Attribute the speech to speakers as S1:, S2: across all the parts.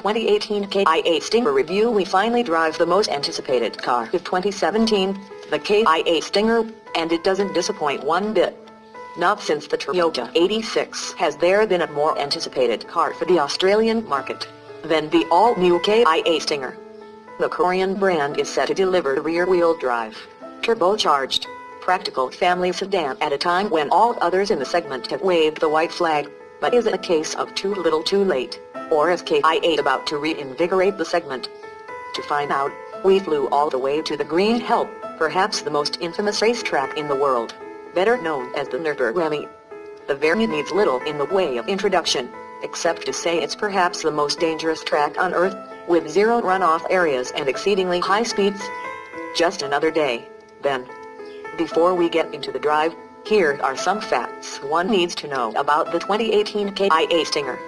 S1: 2018 KIA Stinger review, we finally drive the most anticipated car of 2017, the KIA Stinger, and it doesn't disappoint one bit. Not since the Toyota 86 has there been a more anticipated car for the Australian market than the all-new KIA Stinger. The Korean brand is set to deliver the rear-wheel drive, turbocharged, practical family sedan at a time when all others in the segment have waved the white flag. But is it a case of too little too late, or is KIA about to reinvigorate the segment? To find out, we flew all the way to the Green Help, perhaps the most infamous racetrack in the world, better known as the Nürburgring. The variant needs little in the way of introduction, except to say it's perhaps the most dangerous track on Earth, with zero runoff areas and exceedingly high speeds. Just another day, then. Before we get into the drive, here are some facts one needs to know about the 2018 KIA Stinger.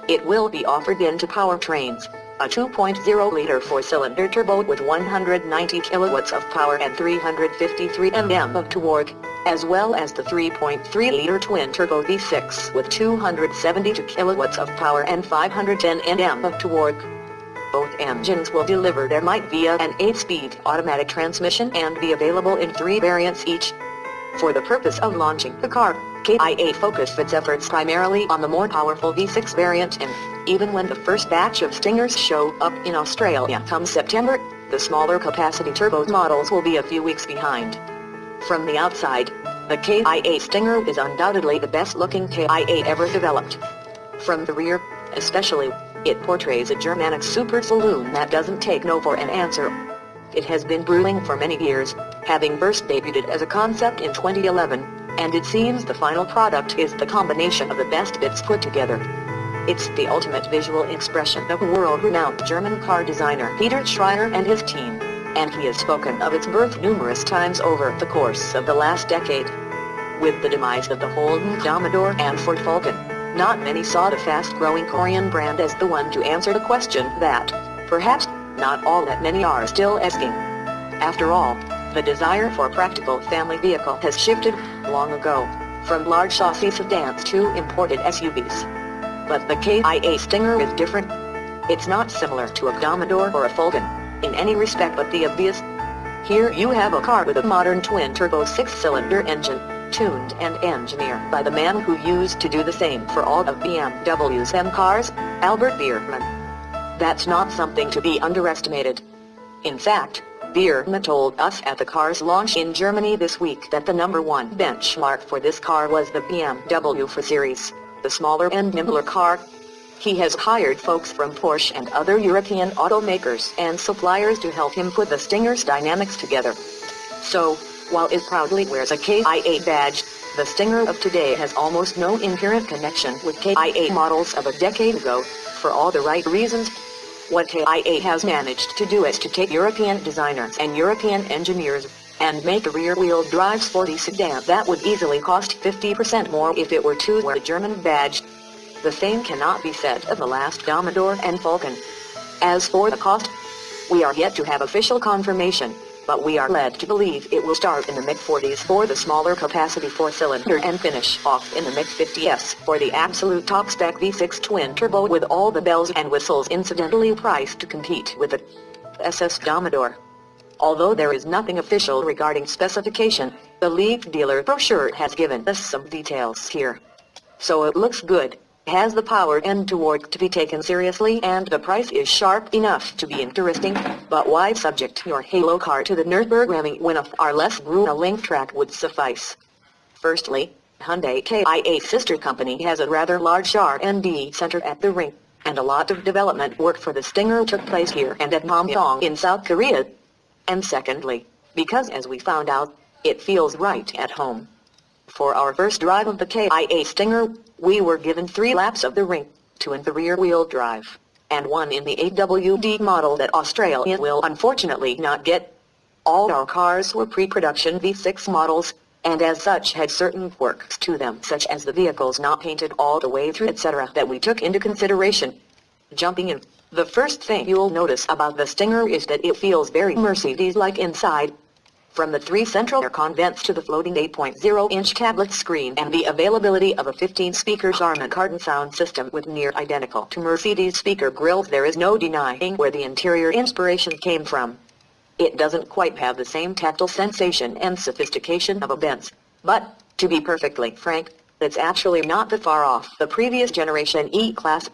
S1: It will be offered into powertrains, a 2.0-liter 4-cylinder turbo with 190 kilowatts of power and 353 Nm of torque, as well as the 3.3-liter twin-turbo V6 with 272 kilowatts of power and 510 Nm of torque. Both engines will deliver their might via an 8-speed automatic transmission and be available in 3 variants each. For the purpose of launching the car, KIA focused its efforts primarily on the more powerful V6 variant, and even when the first batch of Stingers show up in Australia come September, the smaller capacity turbo models will be a few weeks behind. From the outside, the KIA Stinger is undoubtedly the best-looking KIA ever developed. From the rear, especially, it portrays a Germanic super saloon that doesn't take no for an answer. It has been brewing for many years, having first debuted as a concept in 2011, and it seems the final product is the combination of the best bits put together. It's the ultimate visual expression of world-renowned German car designer Peter Schreier and his team, and he has spoken of its birth numerous times over the course of the last decade. With the demise of the Holden Commodore and Ford Falcon, not many saw the fast-growing Korean brand as the one to answer the question that, perhaps, not all that many are still asking. After all, the desire for a practical family vehicle has shifted, long ago, from large chassis sedans to imported SUVs. But the KIA Stinger is different. It's not similar to a Commodore or a Falcon, in any respect but the obvious. Here you have a car with a modern twin-turbo 6-cylinder engine, tuned and engineered by the man who used to do the same for all of BMW's M cars, Albert Biermann. That's not something to be underestimated. In fact, Biermann told us at the car's launch in Germany this week that the #1 benchmark for this car was the BMW 4 Series, the smaller and nimbler car. He has hired folks from Porsche and other European automakers and suppliers to help him put the Stinger's dynamics together. So, while it proudly wears a KIA badge, the Stinger of today has almost no inherent connection with KIA models of a decade ago, for all the right reasons. What KIA has managed to do is to take European designers and European engineers, and make a rear-wheel drive sporty sedan that would easily cost 50% more if it were to wear a German badge. The same cannot be said of the last Commodore and Falcon. As for the cost, we are yet to have official confirmation, but we are led to believe it will start in the mid-40s for the smaller capacity 4-cylinder and finish off in the mid-50s for the absolute top-spec V6 twin-turbo with all the bells and whistles incidentally priced to compete with the SS Commodore. Although there is nothing official regarding specification, the lead dealer brochure has given us some details here. So it looks good, has the power and torque to be taken seriously, and the price is sharp enough to be interesting. But why subject your halo car to the Nürburgring when a far less brutal link track would suffice? Firstly, Hyundai KIA's sister company has a rather large R&D center at the ring, and a lot of development work for the Stinger took place here and at Namyong in South Korea. And secondly, because as we found out, it feels right at home. For our first drive of the KIA Stinger, we were given 3 laps of the ring, 2 in the rear-wheel drive, and 1 in the AWD model that Australia will unfortunately not get. All our cars were pre-production V6 models, and as such had certain quirks to them such as the vehicles not painted all the way through etc. that we took into consideration. Jumping in, the first thing you'll notice about the Stinger is that it feels very Mercedes-like inside. From the 3 central aircon vents to the floating 8.0-inch tablet screen and the availability of a 15-speaker Harman Kardon sound system with near identical to Mercedes speaker grills, there is no denying where the interior inspiration came from. It doesn't quite have the same tactile sensation and sophistication of a Benz, but, to be perfectly frank, it's actually not that far off the previous generation E-Class.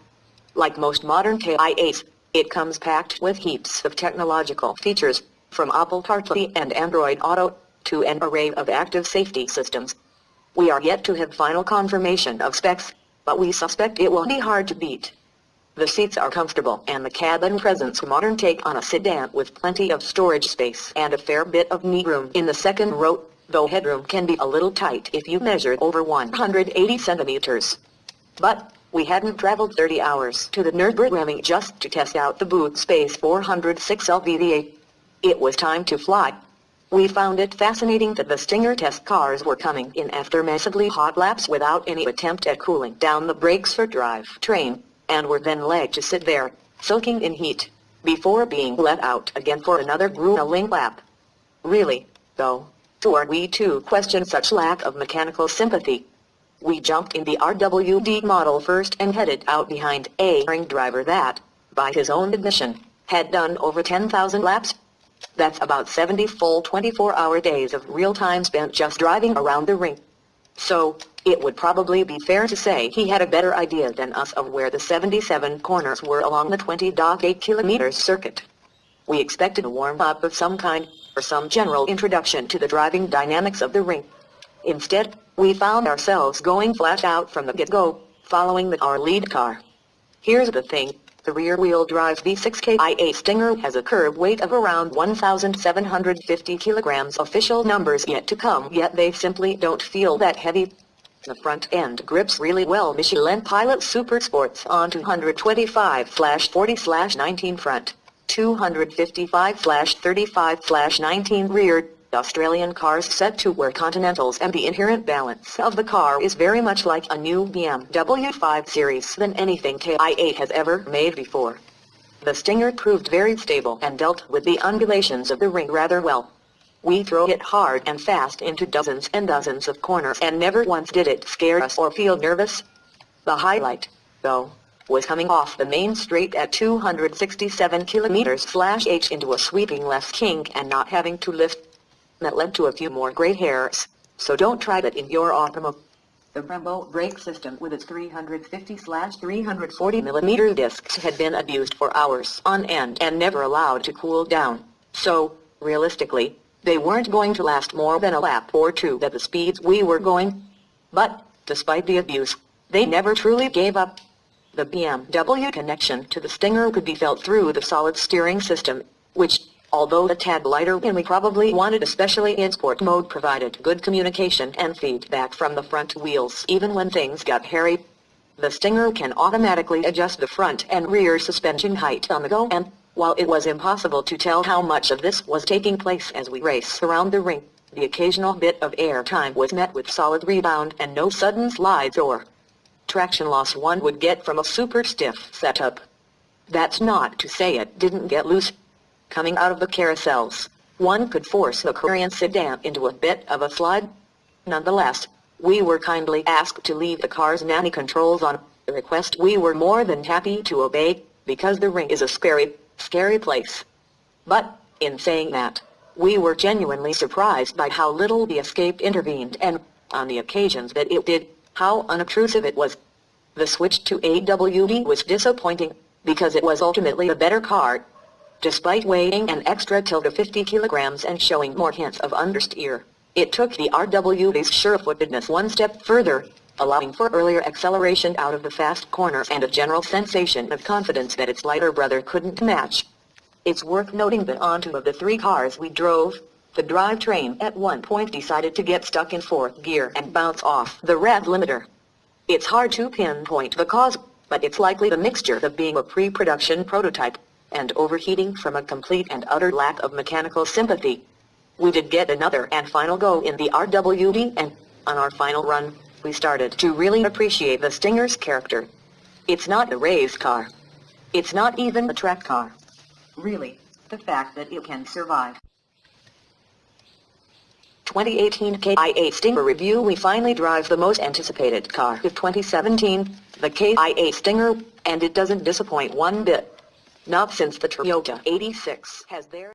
S1: Like most modern Ki8s, it comes packed with heaps of technological features, from Apple CarPlay and Android Auto, to an array of active safety systems. We are yet to have final confirmation of specs, but we suspect it will be hard to beat. The seats are comfortable and the cabin presents a modern take on a sedan with plenty of storage space and a fair bit of knee room in the second row, though headroom can be a little tight if you measure over 180 centimeters. But we hadn't traveled 30 hours to the Nürburgring just to test out the boot space 406 LVDA. It was time to fly. We found it fascinating that the Stinger test cars were coming in after massively hot laps without any attempt at cooling down the brakes for drivetrain, and were then let to sit there, soaking in heat, before being let out again for another grueling lap. Really, though, who are we to question such lack of mechanical sympathy? We jumped in the RWD model first and headed out behind a ring driver that, by his own admission, had done over 10,000 laps. That's about 70 full 24-hour days of real time spent just driving around the ring. So, it would probably be fair to say he had a better idea than us of where the 77 corners were along the 20.8 kilometers circuit. We expected a warm-up of some kind, or some general introduction to the driving dynamics of the ring. Instead, we found ourselves going flat out from the get-go, following our lead car. Here's the thing. The rear-wheel drive V6 Ki8 Stinger has a curb weight of around 1,750 kilograms, official numbers yet to come, yet they simply don't feel that heavy. The front end grips really well. Michelin Pilot Super Sports on 225/40/19 front, 255/35/19 rear. Australian cars set to wear Continentals, and the inherent balance of the car is very much like a new BMW 5 Series than anything Ki8 has ever made before. The Stinger proved very stable and dealt with the undulations of the ring rather well. We throw it hard and fast into dozens and dozens of corners, and never once did it scare us or feel nervous. The highlight, though, was coming off the main straight at 267 kilometers/h into a sweeping left kink and not having to lift. That led to a few more gray hairs, so don't try that in your automobile. The Brembo brake system with its 350/340mm discs had been abused for hours on end and never allowed to cool down, so, realistically, they weren't going to last more than a lap or two at the speeds we were going. But, despite the abuse, they never truly gave up. The BMW connection to the Stinger could be felt through the solid steering system, which, although a tad lighter than we probably wanted, especially in sport mode, provided good communication and feedback from the front wheels even when things got hairy. The Stinger can automatically adjust the front and rear suspension height on the go, and, while it was impossible to tell how much of this was taking place as we raced around the ring, the occasional bit of air time was met with solid rebound and no sudden slides or traction loss one would get from a super stiff setup. That's not to say it didn't get loose. Coming out of the carousels, one could force the Korean sedan into a bit of a slide. Nonetheless, we were kindly asked to leave the car's nanny controls on, a request we were more than happy to obey, because the ring is a scary place. But, in saying that, we were genuinely surprised by how little the escape intervened and, on the occasions that it did, how unobtrusive it was. The switch to AWD was disappointing, because it was ultimately a better car. Despite weighing an extra tilt of 50 kilograms and showing more hints of understeer, it took the RWD's sure-footedness one step further, allowing for earlier acceleration out of the fast corners and a general sensation of confidence that its lighter brother couldn't match. It's worth noting that on two of the 3 cars we drove, the drivetrain at one point decided to get stuck in 4th gear and bounce off the rev limiter. It's hard to pinpoint the cause, but it's likely the mixture of being a pre-production prototype and overheating from a complete and utter lack of mechanical sympathy. We did get another and final go in the RWD, and, on our final run, we started to really appreciate the Stinger's character. It's not a race car. It's not even a track car. Really, the fact that it can survive 2018 Kia Stinger review. We finally drive the most anticipated car of 2017, the Kia Stinger, and it doesn't disappoint one bit. Not since the Toyota 86 has their